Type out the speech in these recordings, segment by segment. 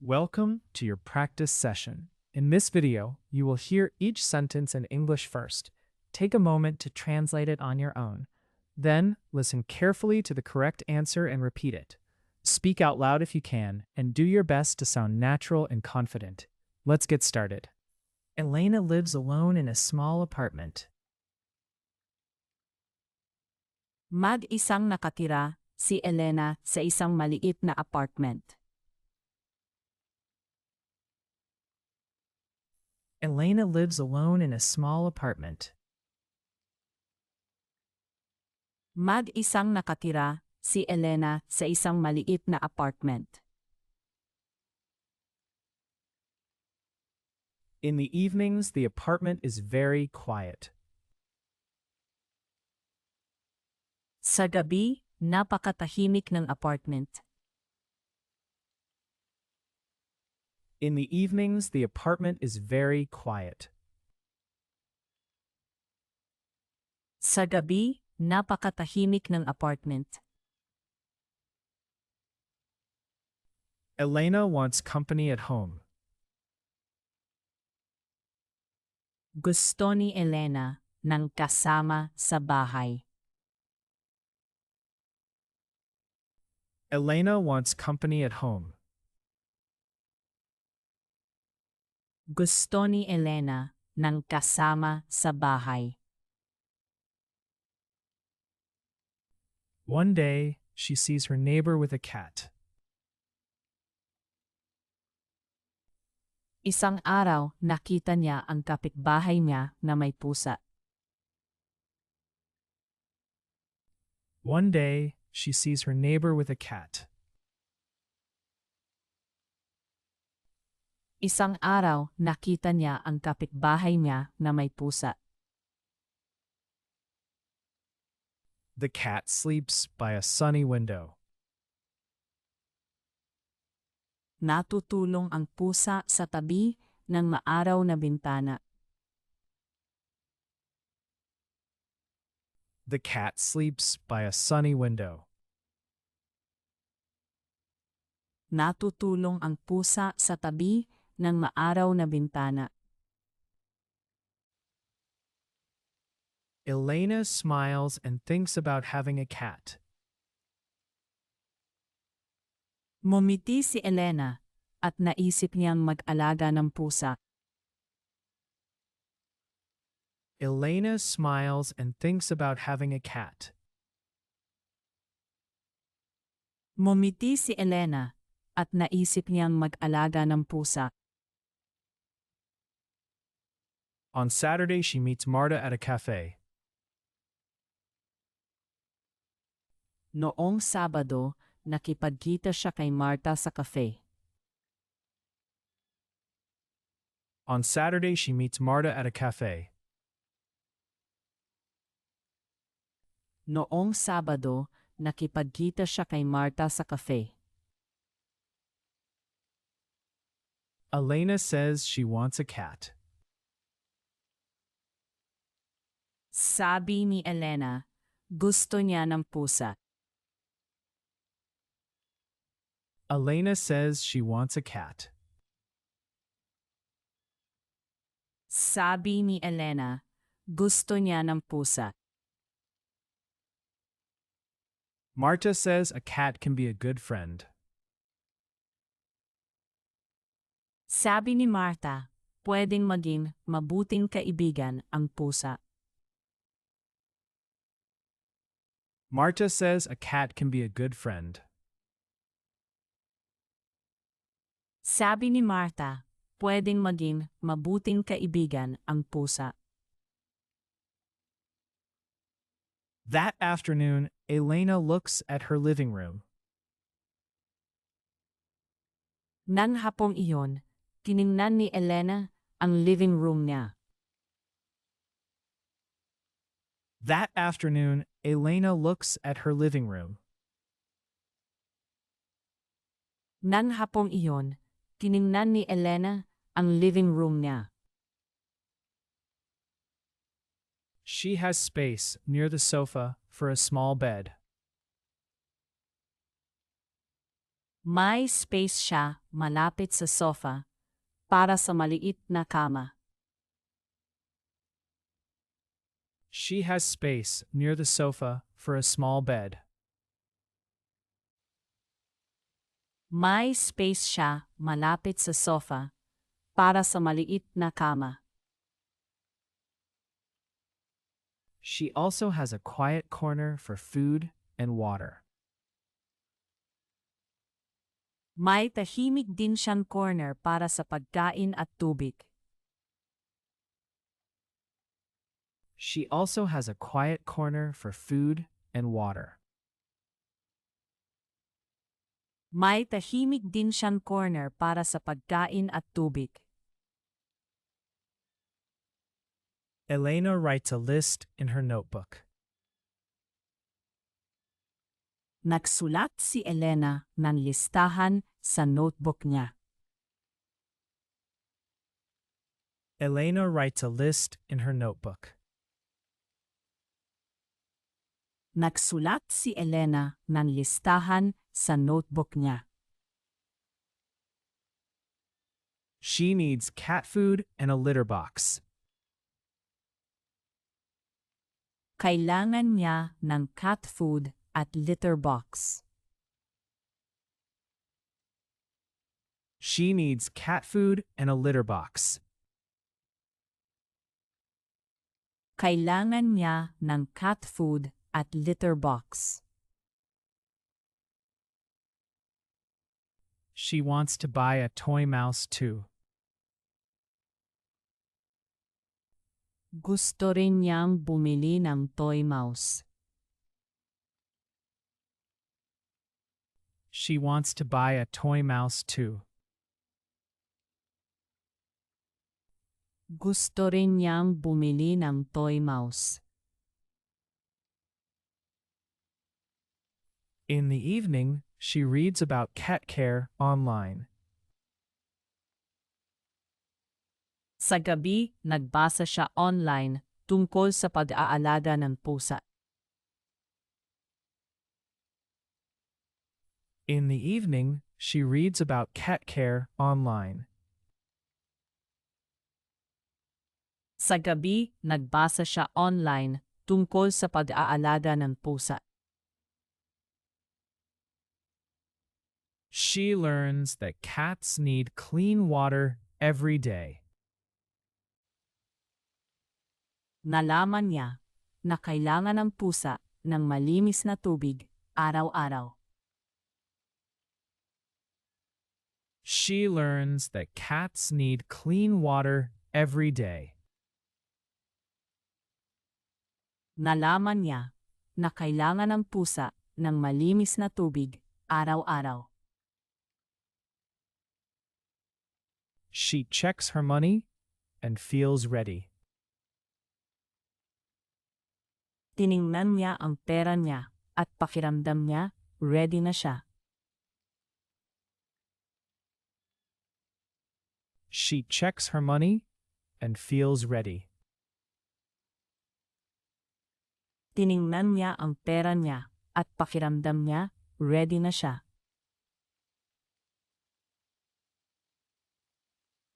Welcome to your practice session. In this video, you will hear each sentence in English first. Take a moment to translate it on your own. Then, listen carefully to the correct answer and repeat it. Speak out loud if you can, and do your best to sound natural and confident. Let's get started. Elena lives alone in a small apartment. Mag-isang nakatira si Elena sa isang maliit na apartment. Elena lives alone in a small apartment. Mag-isang nakatira si Elena sa isang maliit na apartment. In the evenings, the apartment is very quiet. Sa gabi, napakatahimik ng apartment. In the evenings, the apartment is very quiet. Sa gabi, napakatahimik ng apartment. Elena wants company at home. Gusto ni Elena ng kasama sa bahay. Elena wants company at home. Gusto ni Elena ng kasama sa bahay. One day, she sees her neighbor with a cat. Isang araw, nakita niya ang kapitbahay niya na may pusa. One day, she sees her neighbor with a cat. Isang araw, nakita niya ang kapitbahay niya na may pusa. The cat sleeps by a sunny window. Natutulog ang pusa sa tabi ng maaraw na bintana. The cat sleeps by a sunny window. Natutulog ang pusa sa tabi ng maaraw na bintana. Elena smiles and thinks about having a cat. Ngumiti si Elena at naisip niyang mag-alaga ng pusa. Elena smiles and thinks about having a cat. Ngumiti si Elena at naisip niyang mag-alaga ng pusa. On Saturday, she meets Marta at a cafe. Noong Sabado, nakipagkita siya kay Marta sa cafe. On Saturday, she meets Marta at a cafe. Noong Sabado, nakipagkita siya kay Marta sa cafe. Elena says she wants a cat. Sabi ni Elena, gusto niya ng pusa. Elena says she wants a cat. Sabi ni Elena, gusto niya ng pusa. Marta says a cat can be a good friend. Sabi ni Marta, pwedeng maging mabuting kaibigan ang pusa. Marta says a cat can be a good friend. Sabi ni Marta, pwedeng maging mabuting kaibigan ang pusa. That afternoon, Elena looks at her living room. Nang hapong iyon, tiningnan ni Elena ang living room niya. That afternoon, Elena looks at her living room. Nang hapong iyon, tiningnan ni Elena ang living room niya. She has space near the sofa for a small bed. May space siya malapit sa sofa para sa maliit na kama. She has space near the sofa for a small bed. May space siya malapit sa sofa para sa maliit na kama. She also has a quiet corner for food and water. May tahimik din siyang corner para sa pagkain at tubig. She also has a quiet corner for food and water. May tahimik din siyang corner para sa pagkain at tubig. Elena writes a list in her notebook. Nagsulat si Elena ng listahan sa notebook niya. Elena writes a list in her notebook. Nagsulat si Elena ng listahan sa notebook niya. She needs cat food and a litter box. Kailangan niya ng cat food at litter box. She needs cat food and a litter box. Kailangan niya ng cat food at litter box. She wants to buy a toy mouse too. Gusto rin niyang bumili ng toy mouse. She wants to buy a toy mouse too. Gusto rin niyang bumili ng toy mouse. In the evening, she reads about cat care online. Sa gabi, nagbasa siya online tungkol sa pag-aalaga ng pusa. In the evening, she reads about cat care online. Sa gabi, nagbasa siya online tungkol sa pag-aalaga ng pusa. She learns that cats need clean water every day. Nalaman niya na kailangan ng pusa ng malinis na tubig araw-araw. She learns that cats need clean water every day. Nalaman niya na kailangan ng pusa ng malinis na tubig araw-araw. She checks her money and feels ready. Tiningnan niya ang pera niya at pakiramdam niya ready na siya. She checks her money and feels ready. Tiningnan niya ang pera niya at pakiramdam niya ready na siya.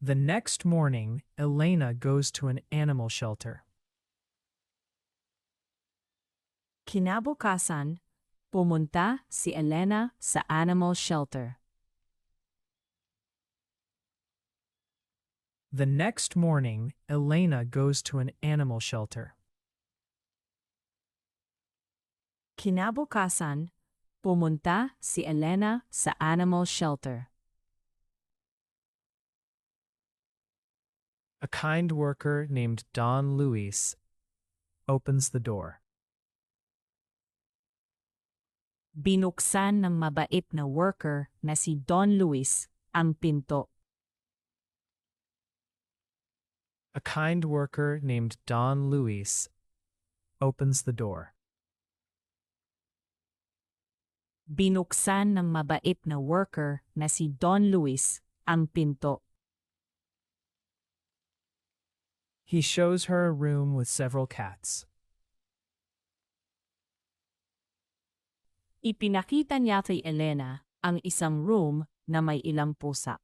The next morning, Elena goes to an animal shelter. Kinabukasan, pumunta si Elena sa animal shelter. The next morning, Elena goes to an animal shelter. Kinabukasan, pumunta si Elena sa animal shelter. A kind worker named Don Luis opens the door. Binuksan ng mabait na worker na si Don Luis ang pinto. A kind worker named Don Luis opens the door. Binuksan ng mabait na worker na si Don Luis ang pinto. He shows her a room with several cats. Ipinakita niya kay Elena ang isang room na may ilang pusa.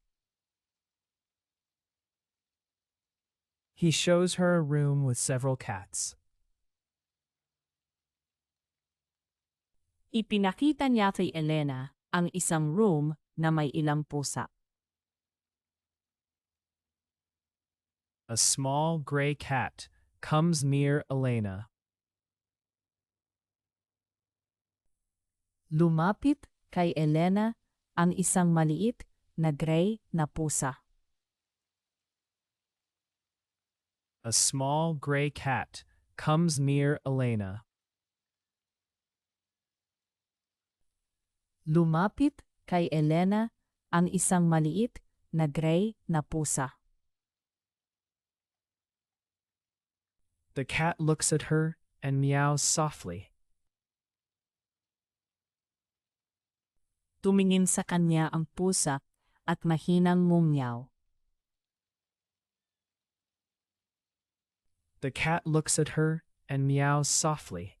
He shows her a room with several cats. Ipinakita niya kay Elena ang isang room na may ilang pusa. A small gray cat comes near Elena. Lumapit kay Elena ang isang maliit na gray na pusa. A small gray cat comes near Elena. Lumapit kay Elena ang isang maliit na gray na pusa. The cat looks at her and meows softly. Tumingin sa kanya ang pusa at mahinang ngumyaw. The cat looks at her and meows softly.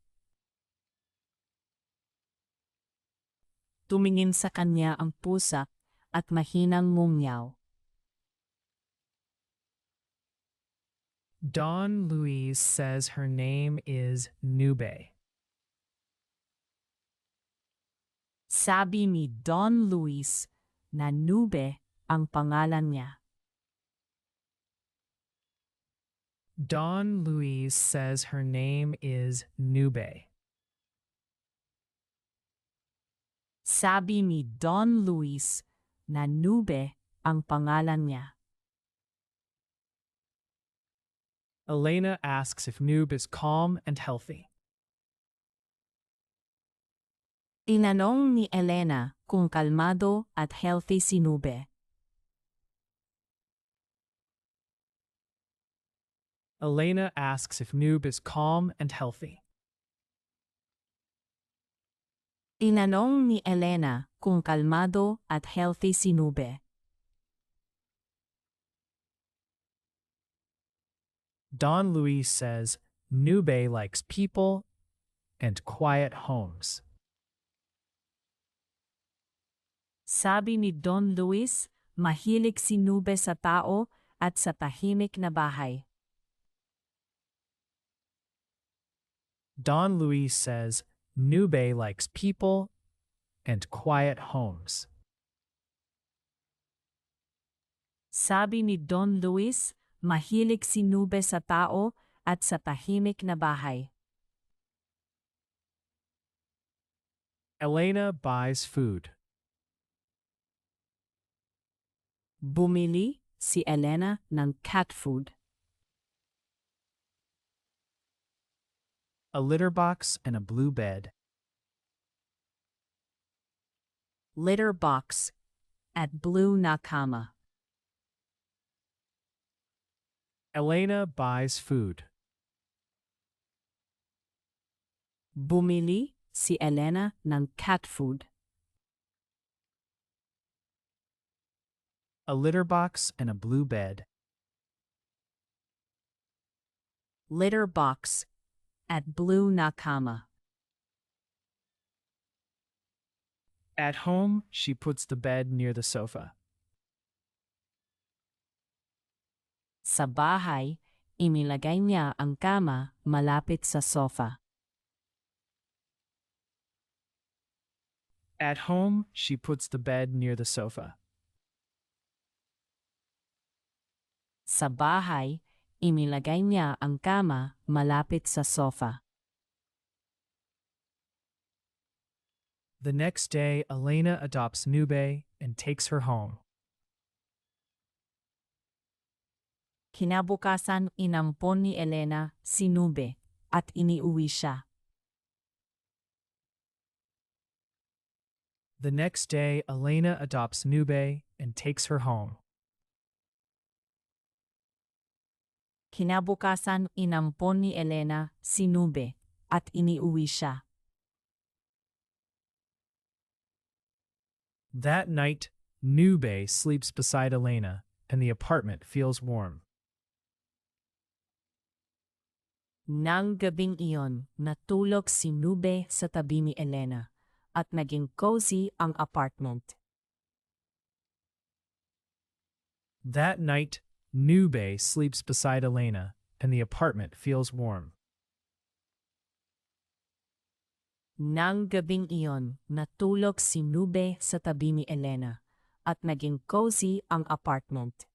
Tumingin sa kanya ang pusa at mahinang ngumyaw. Don Luis says her name is Nube. Sabi ni Don Luis na Nube ang pangalan niya. Don Luis says her name is Nube. Sabi ni Don Luis na Nube ang pangalan niya. Elena asks if Noob is calm and healthy. Tinanong ni Elena kung kalmado at healthy si Nube. Elena asks if Noob is calm and healthy. Tinanong ni Elena kung kalmado at healthy si Nube. Don Luis says Nube likes people and quiet homes. Sabi ni Don Luis, mahilig si Nube sa tao at sa tahimik na bahay. Don Luis says Nube likes people and quiet homes. Sabi ni Don Luis, mahilig si Nube sa tao at sa tahimik na bahay. Elena buys food. Bumili si Elena ng cat food. A litter box and a blue bed. Litter box at blue na kama. Elena buys food. Bumili si Elena ng cat food. A litter box and a blue bed. Litter box at blue na kama. At home, she puts the bed near the sofa. Sa bahay, inilagay niya ang kama malapit sa sofa. At home, she puts the bed near the sofa. Sa bahay, inilagay niya ang kama malapit sa sofa. The next day, Elena adopts Nube and takes her home. Kinabukasan inampon ni Elena si Nube at iniuwi siya. The next day, Elena adopts Nube and takes her home. Kinabukasan inampon ni Elena si Nube at iniuwi siya. That night, Nube sleeps beside Elena and the apartment feels warm. Nang gabing iyon, natulog si Nube sa tabi ni Elena at naging cozy ang apartment. That night, Nube sleeps beside Elena, and the apartment feels warm. Nang gabing iyon, natulog si Nube sa tabi ni Elena at naging cozy ang apartment.